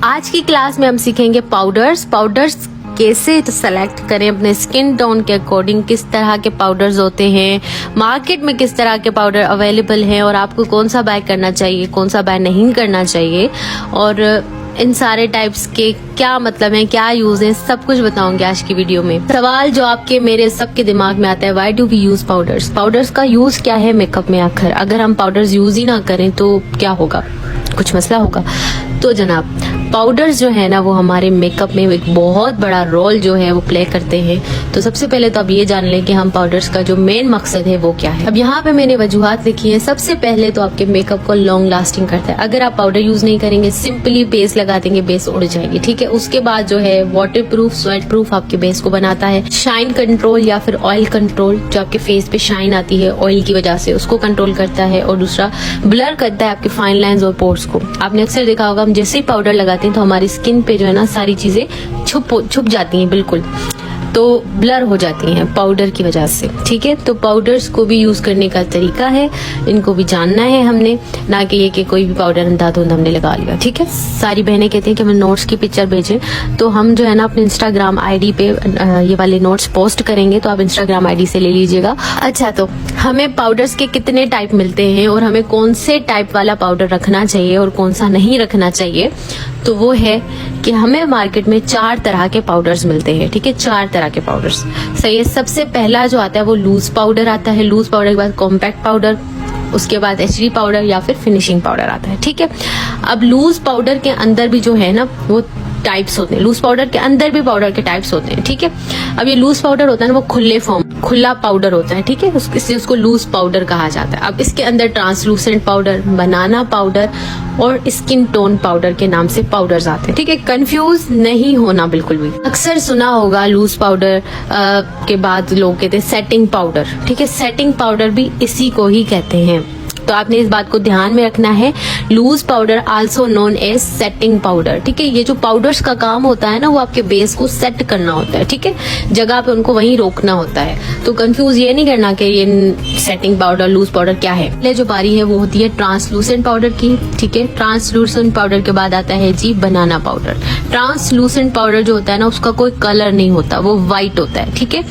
आज की क्लास में हम सीखेंगे पाउडर्स कैसे सेलेक्ट करें अपने स्किन टोन के अकॉर्डिंग, किस तरह के पाउडर्स होते हैं, मार्केट में किस तरह के पाउडर अवेलेबल हैं और आपको कौन सा बाय करना चाहिए, कौन सा बाय नहीं करना चाहिए, और इन सारे टाइप्स के क्या मतलब है, क्या यूज है, सब कुछ बताऊंगी आज की वीडियो में। सवाल जो आपके मेरे सबके दिमाग में आता है, why do we use powders का यूज क्या है मेकअप में आखिर? अगर हम पाउडर्स यूज ही ना करें तो क्या होगा, कुछ मसला होगा? तो जनाब, पाउडर्स जो है ना वो हमारे मेकअप में एक बहुत बड़ा रोल जो है वो प्ले करते हैं। तो सबसे पहले तो आप ये जान लें कि हम पाउडर्स का जो मेन मकसद है वो क्या है। अब यहाँ पे मैंने वजूहात लिखी है। सबसे पहले तो आपके मेकअप को लॉन्ग लास्टिंग करता है। अगर आप पाउडर यूज नहीं करेंगे, सिंपली बेस लगा देंगे, बेस उड़ जाएगी, ठीक है। उसके बाद जो है वाटर प्रूफ, स्वेट प्रूफ आपके बेस को बनाता है। शाइन कंट्रोल या फिर ऑयल कंट्रोल, जो आपके फेस पे शाइन आती है ऑयल की वजह से, उसको कंट्रोल करता है। और दूसरा ब्लर करता है आपके फाइन लाइंस और पोर्स को। आपने अक्सर देखा होगा, हम जैसे ही पाउडर लगाते हैं तो हमारी स्किन पे जो है ना सारी चीजें छुप जाती हैं, बिल्कुल तो ब्लर हो जाती हैं पाउडर की वजह से, ठीक है। तो पाउडर्स को भी यूज करने का तरीका है, इनको भी जानना है हमने, ना कि ये कि कोई भी पाउडर अंधाधुंध हमने लगा लिया, ठीक है। सारी बहनें कहती हैं कि हमें नोट्स की पिक्चर भेजें, तो हम जो है ना अपने इंस्टाग्राम आईडी पे ये वाले नोट्स पोस्ट करेंगे, तो आप इंस्टाग्राम आईडी से ले लीजिएगा। अच्छा, तो हमें पाउडर्स के कितने टाइप मिलते हैं और हमें कौन से टाइप वाला पाउडर रखना चाहिए और कौन सा नहीं रखना चाहिए, तो वो है कि हमें मार्केट में 4 तरह के पाउडर्स मिलते हैं, ठीक है। 4 तरह के पाउडर्स, सही है। सबसे पहला जो आता है वो लूज पाउडर आता है। लूज पाउडर के बाद कॉम्पैक्ट पाउडर, उसके बाद एचडी पाउडर या फिर फिनिशिंग पाउडर आता है, ठीक है। अब लूज पाउडर के अंदर भी जो है ना वो टाइप्स होते हैं। लूज पाउडर के अंदर भी पाउडर के टाइप्स होते हैं, ठीक है। अब ये लूज पाउडर होता है ना वो खुला पाउडर होता है, ठीक है, इसलिए उसको लूज पाउडर कहा जाता है। अब इसके अंदर ट्रांसलूसेंट पाउडर, बनाना पाउडर और स्किन टोन पाउडर के नाम से पाउडर्स आते हैं, ठीक है। कंफ्यूज नहीं होना बिल्कुल भी। अक्सर सुना होगा लूज पाउडर के बाद लोग कहते हैं सेटिंग पाउडर, ठीक है। सेटिंग पाउडर भी इसी को ही कहते हैं, तो आपने इस बात को ध्यान में रखना है। Loose powder also known as setting powder, ठीक है। ये जो पाउडर्स का काम होता है ना वो आपके बेस को सेट करना होता है, ठीक है, जगह पे उनको वहीं रोकना होता है। तो कंफ्यूज ये नहीं करना कि ये सेटिंग पाउडर, लूज पाउडर क्या है। पहले जो बारी है वो होती है ट्रांसलूसेंट पाउडर की, ठीक है। ट्रांसलूसेंट पाउडर के बाद आता है जी बनाना पाउडर। ट्रांसलूसेंट पाउडर जो होता है ना उसका कोई कलर नहीं होता, वो व्हाइट होता है, ठीक है।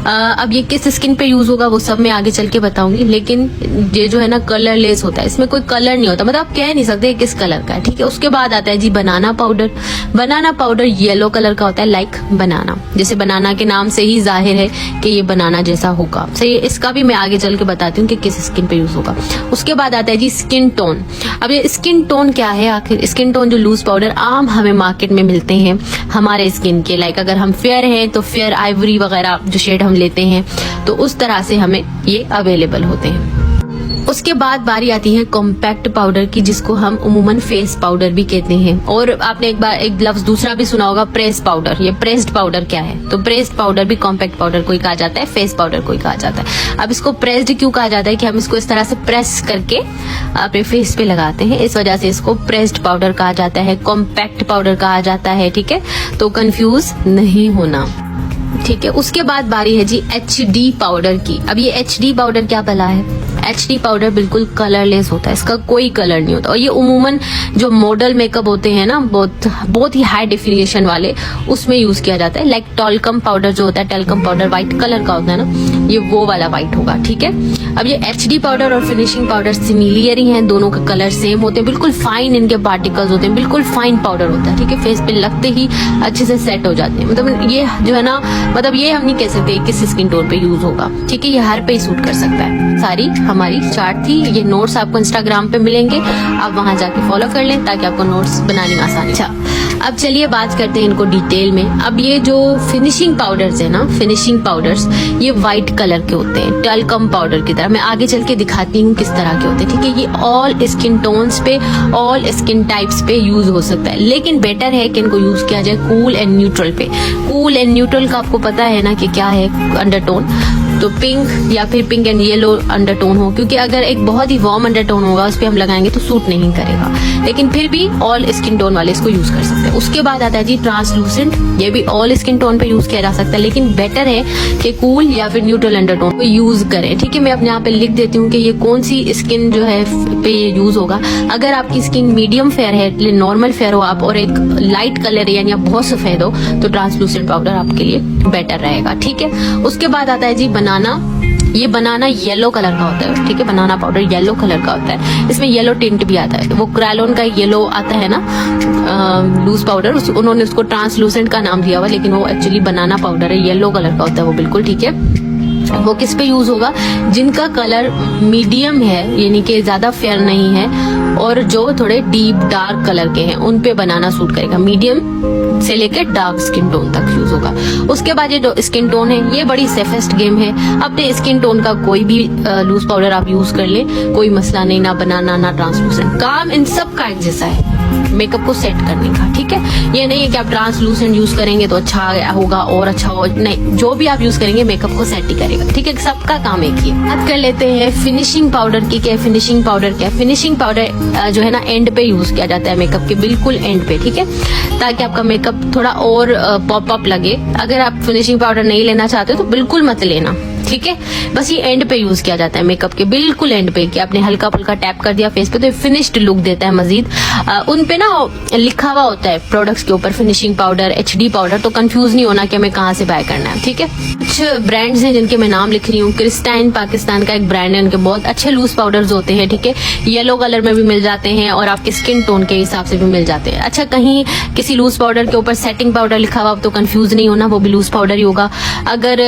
अब ये किस स्किन पे यूज होगा वो सब मैं आगे चल के बताऊंगी, लेकिन ये जो है ना कलरलेस होता है, इसमें कोई कलर नहीं होता, मतलब आप कह नहीं सकते किस कलर का है, ठीक है। उसके बाद आता है जी banana powder. Banana powder yellow colour का होता है, लाइक बनाना, जैसे बनाना के नाम से ही जाहिर है कि ये बनाना जैसा होगा, सही। इसका भी मैं आगे चल के बताती हूँ कि किस स्किन पे यूज होगा। उसके बाद आता है जी स्किन टोन। अब ये स्किन टोन क्या है आखिर? स्किन टोन जो लूज पाउडर आम हमें मार्केट में मिलते हैं हमारे स्किन के, लाइक अगर हम फेयर हैं तो फेयर आइवरी वगैरह जो शेड हम लेते हैं, तो उस तरह से हमें ये अवेलेबल होते हैं। उसके बाद बारी आती है कॉम्पैक्ट पाउडर की, जिसको हम उमूमन फेस पाउडर भी कहते हैं। और आपने एक लफ्ज दूसरा भी सुना होगा, प्रेस पाउडर। ये प्रेस्ड पाउडर क्या है? तो प्रेस्ड पाउडर भी कॉम्पैक्ट पाउडर को ही कहा जाता है, फेस पाउडर को ही कहा जाता है। अब इसको प्रेस्ड क्यों कहा जाता है? कि हम इसको इस तरह से प्रेस करके अपने फेस पे लगाते हैं, इस वजह से इसको प्रेस्ड पाउडर कहा जाता है, कॉम्पैक्ट पाउडर कहा जाता है, ठीक है। तो कंफ्यूज नहीं होना, ठीक है। उसके बाद बारी है जी एचडी पाउडर की। अब ये एचडी पाउडर क्या भला है? एचडी पाउडर बिल्कुल कलरलेस होता है, इसका कोई कलर नहीं होता। और ये उमूमन जो मॉडल मेकअप होते हैं ना बहुत ही हाई डेफिनेशन वाले, उसमें यूज किया जाता है। लाइक टॉल्कम पाउडर जो होता है, टॉल्कम पाउडर व्हाइट कलर का होता है ना, ये वो वाला व्हाइट होगा, ठीक है। अब ये एचडी पाउडर और फिनिशिंग पाउडर सिमिलर ही हैं, दोनों के कलर सेम होते हैं, बिल्कुल फाइन इनके पार्टिकल्स होते हैं, बिल्कुल फाइन पाउडर होता है, ठीक है। फेस पे लगते ही अच्छे से सेट हो जाते हैं। मतलब ये जो है ना, मतलब ये हम नहीं कह सकते किस स्किन टोन पे यूज होगा, ठीक है। ये हर पे ही सूट कर सकता है। सारी हमारी चार्ट थी, ये नोट्स आपको इंस्टाग्राम पे मिलेंगे, आप वहां जाके फॉलो कर लें ताकि आपको नोट्स बनाने में आसानी। अच्छा, अब चलिए बात करते हैं इनको डिटेल में। अब ये जो फिनिशिंग पाउडर्स है ना, फिनिशिंग पाउडर्स ये व्हाइट कलर के होते हैं, टॉल्कम पाउडर की तरह। मैं आगे चल के दिखाती हूँ किस तरह के होते हैं, ठीक है। ये ऑल स्किन टोन्स पे, ऑल स्किन टाइप्स पे यूज हो सकता है, लेकिन बेटर है कि इनको यूज किया जाए कूल एंड न्यूट्रल पे। कूल एंड न्यूट्रल का आपको पता है ना कि क्या है अंडरटोन। तो पिंक या फिर पिंक एंड येलो अंडरटोन हो, क्योंकि अगर एक बहुत ही वार्म अंडरटोन होगा उस पर हम लगाएंगे तो सूट नहीं करेगा, लेकिन फिर भी ऑल स्किन टोन वाले इसको यूज कर सकते हैं। उसके बाद आता है जी ट्रांसलूसेंट, ये भी ऑल स्किन टोन पे यूज किया जा सकता है, लेकिन बेटर है कि कूल या फिर न्यूट्रल अंडरटोन को यूज करें। ठीक है, मैं अपने यहाँ पे लिख देती हूँ कि ये कौन सी स्किन जो है पे ये यूज होगा। अगर आपकी स्किन मीडियम फेयर है, नॉर्मल फेयर हो आप और एक लाइट कलर है यानी आप बहुत सफेद हो, तो ट्रांसलूसेंट पाउडर आपके लिए बेटर रहेगा। ठीक है, उसके बाद आता है जी बनाना। ये बनाना येलो कलर का होता है। ठीक है, बनाना पाउडर येलो कलर का होता है, इसमें येलो टिंट भी आता है। वो क्रायलोन का येलो आता है ना लूज पाउडर, उन्होंने उसको ट्रांसलूसेंट का नाम दिया हुआ, लेकिन वो एक्चुअली बनाना पाउडर है, येलो कलर का होता है वो बिल्कुल। ठीक है, वो किस पे यूज होगा? जिनका कलर मीडियम है यानी कि ज्यादा फेयर नहीं है और जो थोड़े डीप डार्क कलर के हैं, उन पे बनाना सूट करेगा। मीडियम से लेकर डार्क स्किन टोन तक यूज होगा। उसके बाद ये जो स्किन टोन है, ये बड़ी सेफेस्ट गेम है। अपने स्किन टोन का कोई भी लूज पाउडर आप यूज कर ले, कोई मसला नहीं, ना बनाना ना ट्रांसलूसेंट, काम इन सब का एक जैसा है मेकअप को सेट करने का। ठीक है, ये नहीं है कि आप ट्रांसलूसेंट यूज करेंगे तो अच्छा होगा और अच्छा हो, नहीं, जो भी आप यूज करेंगे मेकअप को सेट ही करेगा। ठीक है, सबका काम एक ही है। बात कर लेते हैं फिनिशिंग पाउडर की। क्या फिनिशिंग पाउडर क्या है? फिनिशिंग पाउडर जो है ना एंड पे यूज किया जाता है, मेकअप के बिल्कुल एंड पे। ठीक है, ताकि आपका मेकअप थोड़ा और पॉप अप लगे। अगर आप फिनिशिंग पाउडर नहीं लेना चाहते हो तो बिल्कुल मत लेना। ठीक है, बस ये एंड पे यूज किया जाता है मेकअप के बिल्कुल एंड पे, कि आपने हल्का फुल्का टैप कर दिया फेस पे तो फिनिश्ड लुक देता है। मजीद उन पे ना लिखा हुआ होता है प्रोडक्ट्स के ऊपर फिनिशिंग पाउडर, HD पाउडर, तो कंफ्यूज नहीं होना कि हमें कहाँ से बाय करना है। ठीक है, कुछ ब्रांड्स हैं जिनके मैं नाम लिख रही हूँ। क्रिस्टाइन पाकिस्तान का एक ब्रांड है, उनके बहुत अच्छे लूज पाउडर्स होते हैं। ठीक है, येलो कलर में भी मिल जाते हैं और आपके स्किन टोन के हिसाब से भी मिल जाते हैं। अच्छा, कहीं किसी लूज पाउडर के ऊपर सेटिंग पाउडर लिखा हुआ तो कंफ्यूज नहीं होना, वो भी लूज पाउडर ही होगा। अगर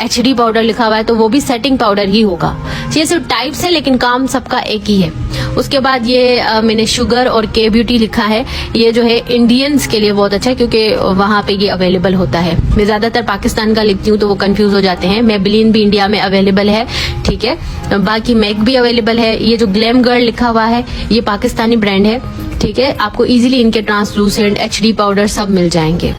HD पाउडर लिखा हुआ है तो वो भी सेटिंग पाउडर ही होगा। ये सिर्फ टाइप्स है लेकिन काम सबका एक ही है। उसके बाद ये मैंने शुगर और के ब्यूटी लिखा है। ये जो है इंडियंस के लिए बहुत अच्छा है क्योंकि वहां पे ये अवेलेबल होता है। मैं ज्यादातर पाकिस्तान का लिखती हूँ तो वो कंफ्यूज हो जाते हैं। मेबेलिन भी इंडिया में अवेलेबल है। ठीक है, बाकी मैक भी अवेलेबल है। ये जो ग्लैम गर्ल लिखा हुआ है ये पाकिस्तानी ब्रांड है। ठीक है, आपको इजीली इनके ट्रांसलूसेंट HD पाउडर सब मिल जाएंगे।